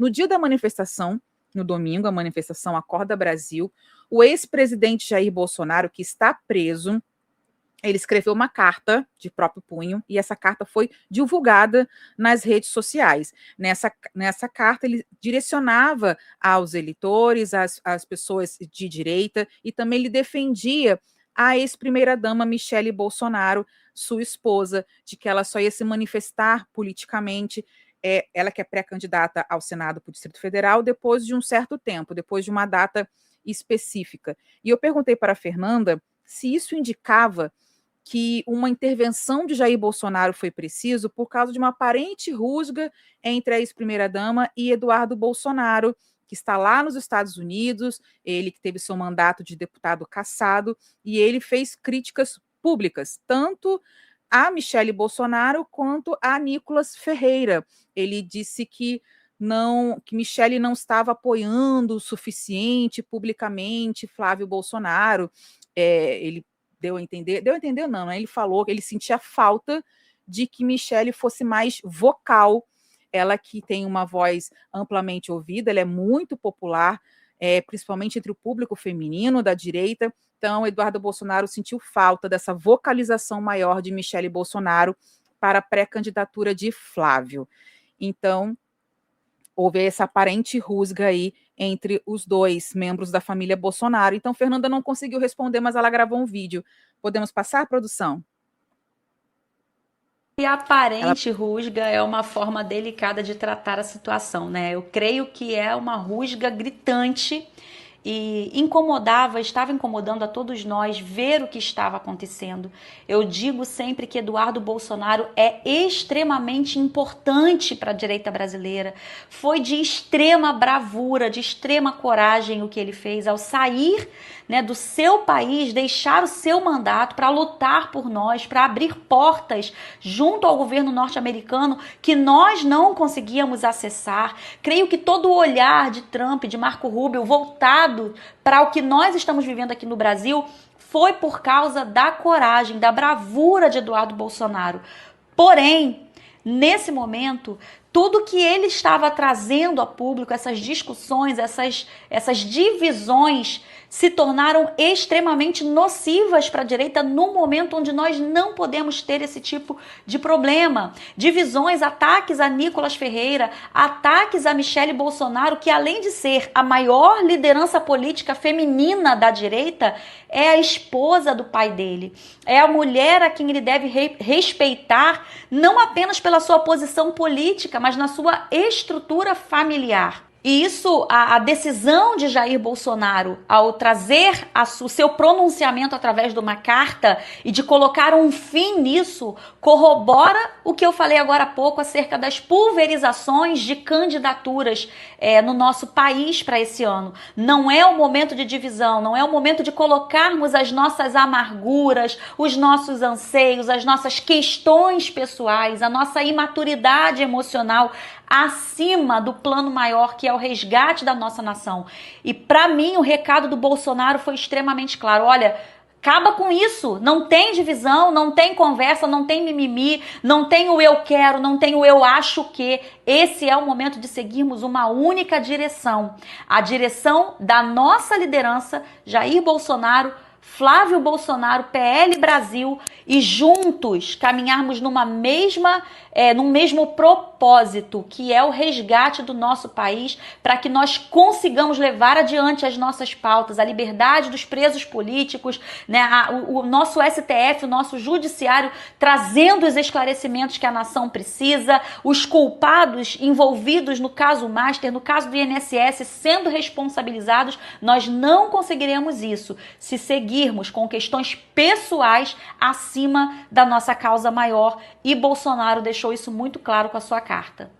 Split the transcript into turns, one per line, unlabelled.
No dia da manifestação, no domingo, a manifestação Acorda Brasil, o ex-presidente Jair Bolsonaro, que está preso, ele escreveu uma carta de próprio punho e essa carta foi divulgada nas redes sociais. Nessa carta, ele direcionava aos eleitores, às pessoas de direita, e também ele defendia a ex-primeira-dama Michele Bolsonaro, sua esposa, de que ela só ia se manifestar politicamente, ela que é pré-candidata ao Senado para o Distrito Federal, depois de um certo tempo, depois de uma data específica. E eu perguntei para a Fernanda se isso indicava que uma intervenção de Jair Bolsonaro foi preciso por causa de uma aparente rusga entre a ex-primeira-dama e Eduardo Bolsonaro, que está lá nos Estados Unidos, ele que teve seu mandato de deputado cassado, e ele fez críticas públicas, tanto a Michele Bolsonaro quanto a Nicolas Ferreira. Ele disse que Michele não estava apoiando o suficiente publicamente Flávio Bolsonaro. Ele deu a entender não, né? Ele falou que ele sentia falta de que Michele fosse mais vocal, ela que tem uma voz amplamente ouvida, ela é muito popular, principalmente entre o público feminino da direita. Então, Eduardo Bolsonaro sentiu falta dessa vocalização maior de Michele Bolsonaro para a pré-candidatura de Flávio. Então, houve essa aparente rusga aí entre os dois membros da família Bolsonaro. Então, Fernanda não conseguiu responder, mas ela gravou um vídeo. Podemos passar, produção?
E a aparente rusga é uma forma delicada de tratar a situação, né? Eu creio que é uma rusga gritante e estava incomodando a todos nós ver o que estava acontecendo. Eu digo sempre que Eduardo Bolsonaro é extremamente importante para a direita brasileira. Foi de extrema bravura, de extrema coragem o que ele fez ao sair, né, do seu país, deixar o seu mandato para lutar por nós, para abrir portas junto ao governo norte-americano que nós não conseguíamos acessar. Creio que todo o olhar de Trump, de Marco Rubio, voltado para o que nós estamos vivendo aqui no Brasil, foi por causa da coragem, da bravura de Eduardo Bolsonaro. Porém, nesse momento, tudo que ele estava trazendo a público, essas discussões, essas divisões, se tornaram extremamente nocivas para a direita no momento onde nós não podemos ter esse tipo de problema. Divisões, ataques a Nicolas Ferreira, ataques a Michele Bolsonaro, que além de ser a maior liderança política feminina da direita, é a esposa do pai dele. É a mulher a quem ele deve respeitar, não apenas pela sua posição política, mas na sua estrutura familiar. E isso, a decisão de Jair Bolsonaro ao trazer o seu pronunciamento através de uma carta e de colocar um fim nisso, corrobora o que eu falei agora há pouco acerca das pulverizações de candidaturas no nosso país para esse ano. Não é o momento de divisão, não é o momento de colocarmos as nossas amarguras, os nossos anseios, as nossas questões pessoais, a nossa imaturidade emocional acima do plano maior, que é o resgate da nossa nação. E para mim o recado do Bolsonaro foi extremamente claro. Olha, acaba com isso, não tem divisão, não tem conversa, não tem mimimi, não tem o eu quero, não tem o eu acho que. Esse é o momento de seguirmos uma única direção, a direção da nossa liderança, Jair Bolsonaro, Flávio Bolsonaro, PL Brasil, e juntos caminharmos num mesmo propósito, que é o resgate do nosso país, para que nós consigamos levar adiante as nossas pautas, a liberdade dos presos políticos, né, o nosso STF, o nosso judiciário, trazendo os esclarecimentos que a nação precisa, os culpados envolvidos no caso Master, no caso do INSS, sendo responsabilizados. Nós não conseguiremos isso se seguirmos com questões pessoais acima da nossa causa maior, e Bolsonaro deixou isso muito claro com a sua carta.